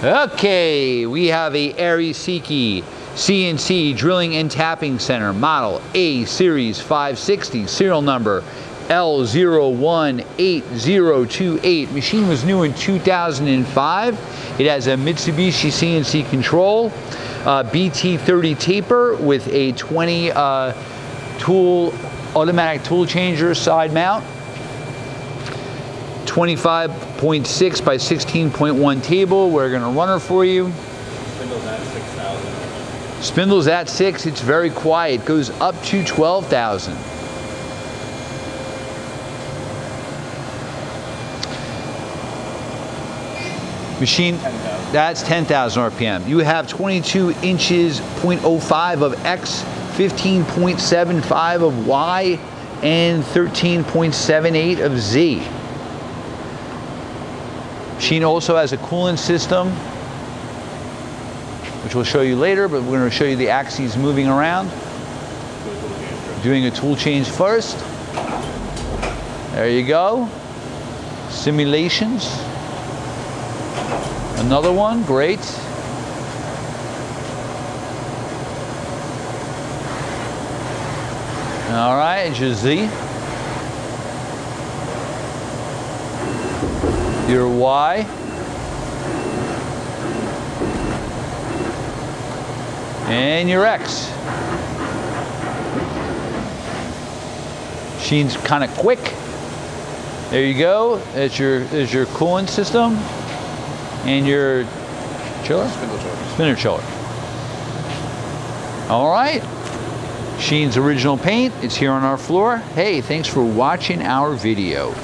Okay, we have a Seiki Cnc drilling and tapping center, model A series 560, serial number L018028. Machine was new in 2005. It has a Mitsubishi CNC control, BT30 taper with a 20 automatic tool changer side mount, 25.6 by 16.1 table. We're going to run her for you. Spindle's at 6,000. Spindle's at 6. It's very quiet. Goes up to 12,000. Machine, 10,000. that's 10,000 RPM. You have 22 inches, 0.05 of X, 15.75 of Y, and 13.78 of Z. Machine also has a coolant system, which we'll show you later, but we're going to show you the axes moving around. Doing a tool change first. There you go. Simulations. Another one, great. All right, just Z. Your Y. And your X. Machine's kind of quick. There you go. There's your coolant system. And your chiller? Spindle chiller. Spinner chiller. All right. Machine's original paint. It's here on our floor. Hey, thanks for watching our video.